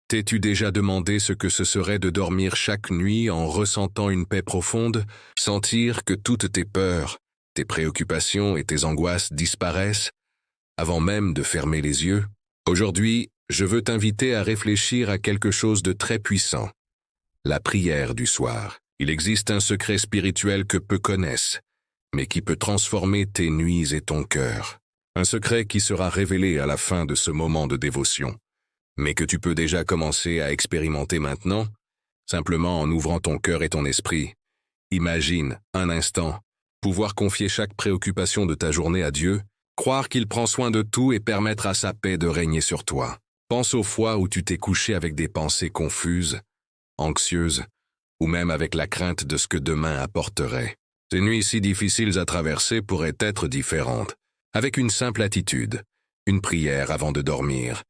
T'es-tu déjà demandé ce que ce serait de dormir chaque nuit en ressentant une paix profonde, sentir que toutes tes peurs, tes préoccupations et tes angoisses disparaissent, avant même de fermer les yeux? Aujourd'hui, je veux t'inviter à réfléchir à quelque chose de très puissant. La prière du soir. Il existe un secret spirituel que peu connaissent, mais qui peut transformer tes nuits et ton cœur. Un secret qui sera révélé à la fin de ce moment de dévotion, mais que tu peux déjà commencer à expérimenter maintenant, simplement en ouvrant ton cœur et ton esprit. Imagine, un instant, pouvoir confier chaque préoccupation de ta journée à Dieu, croire qu'il prend soin de tout et permettre à sa paix de régner sur toi. Pense aux fois où tu t'es couché avec des pensées confuses, anxieuses, ou même avec la crainte de ce que demain apporterait. Ces nuits si difficiles à traverser pourraient être différentes. Avec une simple attitude, une prière avant de dormir,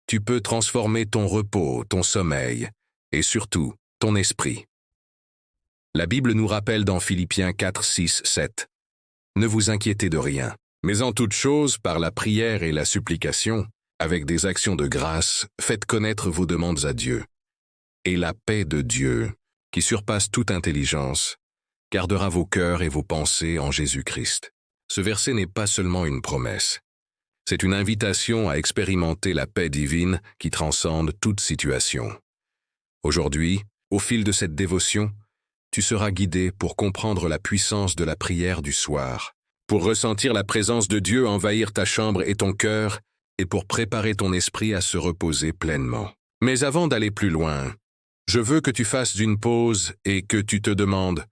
tu peux transformer ton repos, ton sommeil, et surtout, ton esprit. La Bible nous rappelle dans Philippiens 4, 6, 7. Ne vous inquiétez de rien, mais en toute chose, par la prière et la supplication, avec des actions de grâce, faites connaître vos demandes à Dieu. Et la paix de Dieu, qui surpasse toute intelligence, gardera vos cœurs et vos pensées en Jésus-Christ. Ce verset n'est pas seulement une promesse. C'est une invitation à expérimenter la paix divine qui transcende toute situation. Aujourd'hui, au fil de cette dévotion, tu seras guidé pour comprendre la puissance de la prière du soir, pour ressentir la présence de Dieu envahir ta chambre et ton cœur, et pour préparer ton esprit à se reposer pleinement. Mais avant d'aller plus loin, je veux que tu fasses une pause et que tu te demandes: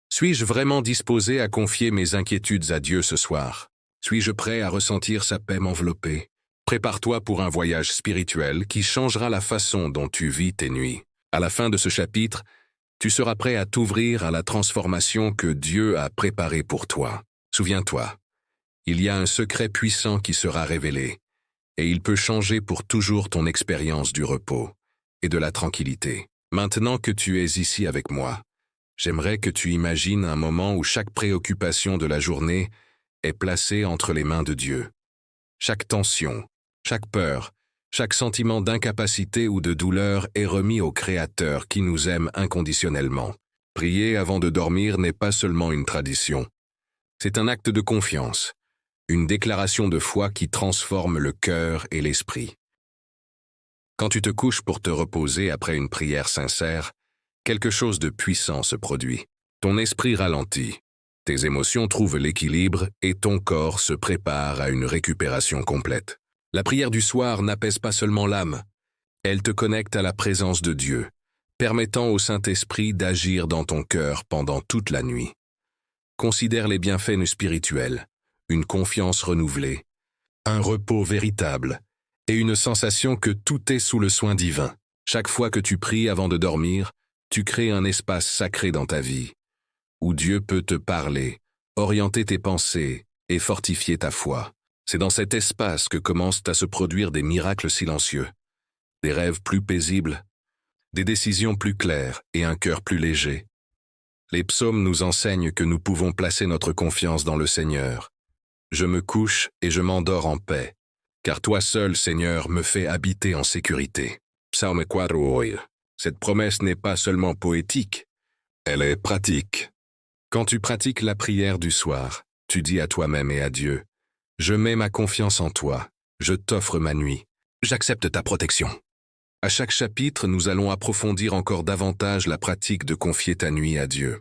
suis-je vraiment disposé à confier mes inquiétudes à Dieu ce soir? Suis-je prêt à ressentir sa paix m'envelopper? Prépare-toi pour un voyage spirituel qui changera la façon dont tu vis tes nuits. À la fin de ce chapitre, tu seras prêt à t'ouvrir à la transformation que Dieu a préparée pour toi. Souviens-toi, il y a un secret puissant qui sera révélé, et il peut changer pour toujours ton expérience du repos et de la tranquillité. Maintenant que tu es ici avec moi, j'aimerais que tu imagines un moment où chaque préoccupation de la journée est placée entre les mains de Dieu. Chaque tension, chaque peur, chaque sentiment d'incapacité ou de douleur est remis au Créateur qui nous aime inconditionnellement. Prier avant de dormir n'est pas seulement une tradition. C'est un acte de confiance, une déclaration de foi qui transforme le cœur et l'esprit. Quand tu te couches pour te reposer après une prière sincère, quelque chose de puissant se produit. Ton esprit ralentit, tes émotions trouvent l'équilibre et ton corps se prépare à une récupération complète. La prière du soir n'apaise pas seulement l'âme, elle te connecte à la présence de Dieu, permettant au Saint-Esprit d'agir dans ton cœur pendant toute la nuit. Considère les bienfaits spirituels, une confiance renouvelée, un repos véritable et une sensation que tout est sous le soin divin. Chaque fois que tu pries avant de dormir, tu crées un espace sacré dans ta vie, où Dieu peut te parler, orienter tes pensées et fortifier ta foi. C'est dans cet espace que commencent à se produire des miracles silencieux, des rêves plus paisibles, des décisions plus claires et un cœur plus léger. Les psaumes nous enseignent que nous pouvons placer notre confiance dans le Seigneur. Je me couche et je m'endors en paix, car toi seul, Seigneur, me fais habiter en sécurité. Psaume 4. Cette promesse n'est pas seulement poétique, elle est pratique. Quand tu pratiques la prière du soir, tu dis à toi-même et à Dieu: je mets ma confiance en toi, je t'offre ma nuit, j'accepte ta protection. À chaque chapitre, nous allons approfondir encore davantage la pratique de confier ta nuit à Dieu.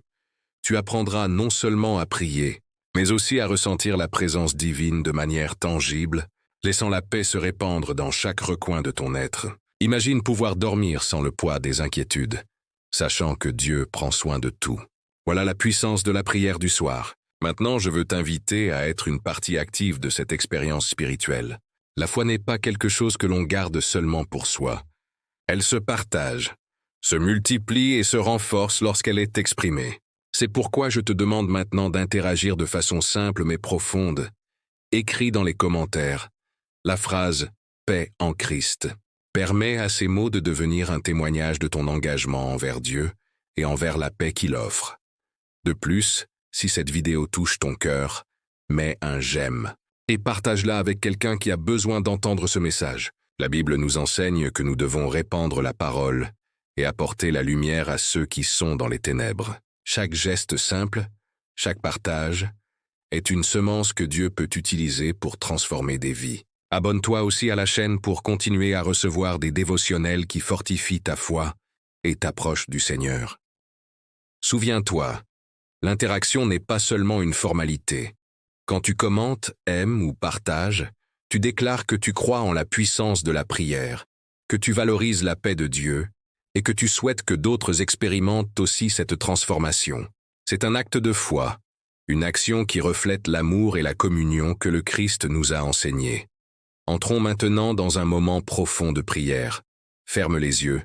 Tu apprendras non seulement à prier, mais aussi à ressentir la présence divine de manière tangible, laissant la paix se répandre dans chaque recoin de ton être. Imagine pouvoir dormir sans le poids des inquiétudes, sachant que Dieu prend soin de tout. Voilà la puissance de la prière du soir. Maintenant, je veux t'inviter à être une partie active de cette expérience spirituelle. La foi n'est pas quelque chose que l'on garde seulement pour soi. Elle se partage, se multiplie et se renforce lorsqu'elle est exprimée. C'est pourquoi je te demande maintenant d'interagir de façon simple mais profonde. Écris dans les commentaires la phrase « Paix en Christ ». Permets à ces mots de devenir un témoignage de ton engagement envers Dieu et envers la paix qu'il offre. De plus, si cette vidéo touche ton cœur, mets un j'aime et partage-la avec quelqu'un qui a besoin d'entendre ce message. La Bible nous enseigne que nous devons répandre la parole et apporter la lumière à ceux qui sont dans les ténèbres. Chaque geste simple, chaque partage, est une semence que Dieu peut utiliser pour transformer des vies. Abonne-toi aussi à la chaîne pour continuer à recevoir des dévotionnels qui fortifient ta foi et t'approchent du Seigneur. Souviens-toi, l'interaction n'est pas seulement une formalité. Quand tu commentes, aimes ou partages, tu déclares que tu crois en la puissance de la prière, que tu valorises la paix de Dieu et que tu souhaites que d'autres expérimentent aussi cette transformation. C'est un acte de foi, une action qui reflète l'amour et la communion que le Christ nous a enseignés. Entrons maintenant dans un moment profond de prière. Ferme les yeux,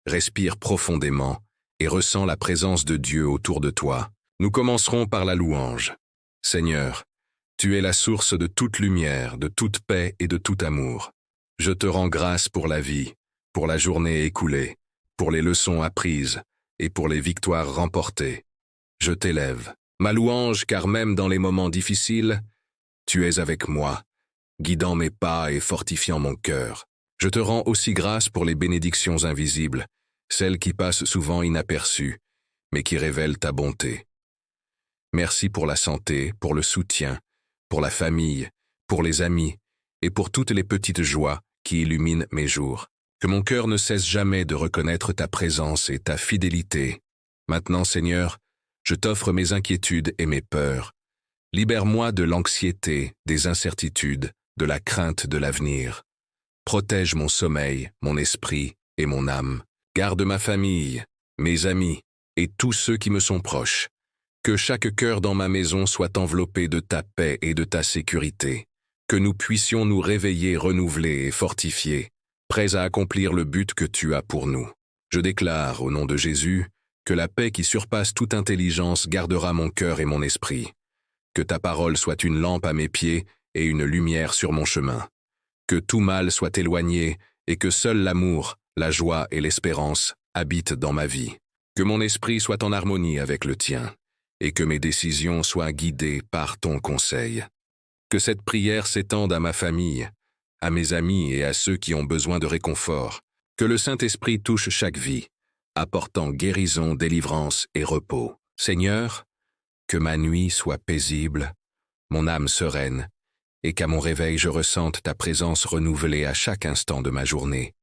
respire profondément et ressens la présence de Dieu autour de toi. Nous commencerons par la louange. Seigneur, tu es la source de toute lumière, de toute paix et de tout amour. Je te rends grâce pour la vie, pour la journée écoulée, pour les leçons apprises et pour les victoires remportées. Je t'élève. Ma louange, car même dans les moments difficiles, tu es avec moi, guidant mes pas et fortifiant mon cœur. Je te rends aussi grâce pour les bénédictions invisibles, celles qui passent souvent inaperçues, mais qui révèlent ta bonté. Merci pour la santé, pour le soutien, pour la famille, pour les amis et pour toutes les petites joies qui illuminent mes jours. Que mon cœur ne cesse jamais de reconnaître ta présence et ta fidélité. Maintenant, Seigneur, je t'offre mes inquiétudes et mes peurs. Libère-moi de l'anxiété, des incertitudes, de la crainte de l'avenir. Protège mon sommeil, mon esprit et mon âme. Garde ma famille, mes amis et tous ceux qui me sont proches. Que chaque cœur dans ma maison soit enveloppé de ta paix et de ta sécurité. Que nous puissions nous réveiller renouvelés et fortifiés, prêts à accomplir le but que tu as pour nous. Je déclare, au nom de Jésus, que la paix qui surpasse toute intelligence gardera mon cœur et mon esprit. Que ta parole soit une lampe à mes pieds et une lumière sur mon chemin. Que tout mal soit éloigné et que seul l'amour, la joie et l'espérance habitent dans ma vie. Que mon esprit soit en harmonie avec le tien et que mes décisions soient guidées par ton conseil. Que cette prière s'étende à ma famille, à mes amis et à ceux qui ont besoin de réconfort. Que le Saint-Esprit touche chaque vie, apportant guérison, délivrance et repos. Seigneur, que ma nuit soit paisible, mon âme sereine, et qu'à mon réveil je ressente ta présence renouvelée à chaque instant de ma journée.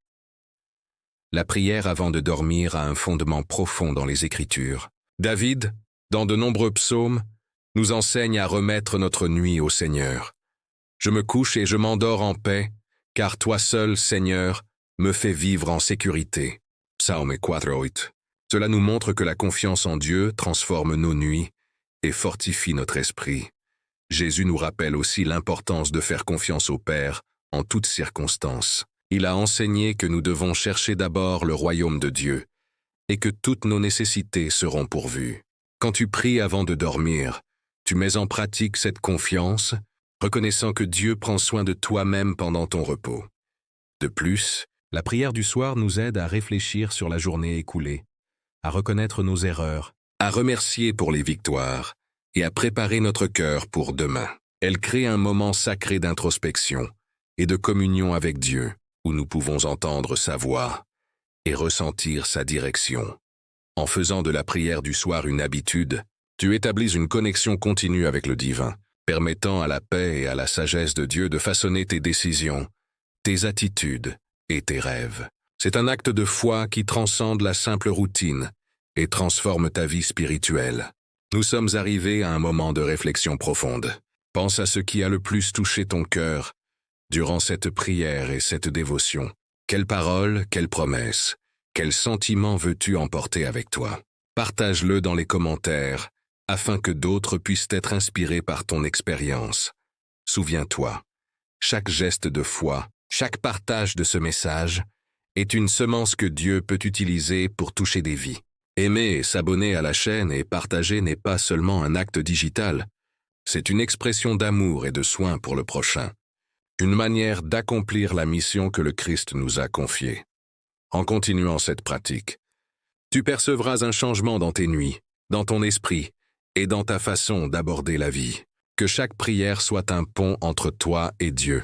La prière avant de dormir a un fondement profond dans les Écritures. David, dans de nombreux psaumes, nous enseigne à remettre notre nuit au Seigneur. Je me couche et je m'endors en paix, car toi seul, Seigneur, me fais vivre en sécurité. Psaume 4:8. Cela nous montre que la confiance en Dieu transforme nos nuits et fortifie notre esprit. Jésus nous rappelle aussi l'importance de faire confiance au Père en toutes circonstances. Il a enseigné que nous devons chercher d'abord le royaume de Dieu et que toutes nos nécessités seront pourvues. Quand tu pries avant de dormir, tu mets en pratique cette confiance, reconnaissant que Dieu prend soin de toi-même pendant ton repos. De plus, la prière du soir nous aide à réfléchir sur la journée écoulée, à reconnaître nos erreurs, à remercier pour les victoires et à préparer notre cœur pour demain. Elle crée un moment sacré d'introspection et de communion avec Dieu, où nous pouvons entendre sa voix et ressentir sa direction. En faisant de la prière du soir une habitude, tu établis une connexion continue avec le divin, permettant à la paix et à la sagesse de Dieu de façonner tes décisions, tes attitudes et tes rêves. C'est un acte de foi qui transcende la simple routine et transforme ta vie spirituelle. Nous sommes arrivés à un moment de réflexion profonde. Pense à ce qui a le plus touché ton cœur durant cette prière et cette dévotion. Quelles paroles, quelles promesses, quels sentiments veux-tu emporter avec toi? Partage-le dans les commentaires afin que d'autres puissent être inspirés par ton expérience. Souviens-toi, chaque geste de foi, chaque partage de ce message est une semence que Dieu peut utiliser pour toucher des vies. Aimer, s'abonner à la chaîne et partager n'est pas seulement un acte digital, c'est une expression d'amour et de soin pour le prochain, une manière d'accomplir la mission que le Christ nous a confiée. En continuant cette pratique, tu percevras un changement dans tes nuits, dans ton esprit et dans ta façon d'aborder la vie. Que chaque prière soit un pont entre toi et Dieu.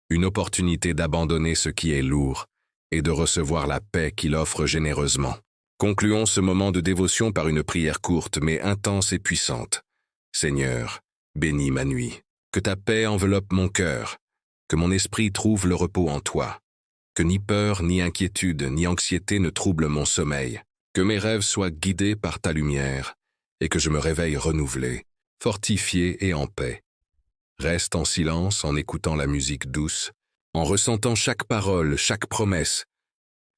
une opportunité d'abandonner ce qui est lourd et de recevoir la paix qu'il offre généreusement. Concluons ce moment de dévotion par une prière courte mais intense et puissante. Seigneur, bénis ma nuit. Que ta paix enveloppe mon cœur, que mon esprit trouve le repos en toi, que ni peur, ni inquiétude, ni anxiété ne troublent mon sommeil, que mes rêves soient guidés par ta lumière et que je me réveille renouvelé, fortifié et en paix. Reste en silence en écoutant la musique douce, en ressentant chaque parole, chaque promesse,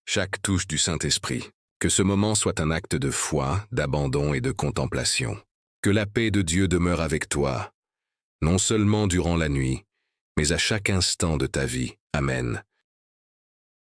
chaque touche du Saint-Esprit. Que ce moment soit un acte de foi, d'abandon et de contemplation. Que la paix de Dieu demeure avec toi, non seulement durant la nuit, mais à chaque instant de ta vie. Amen.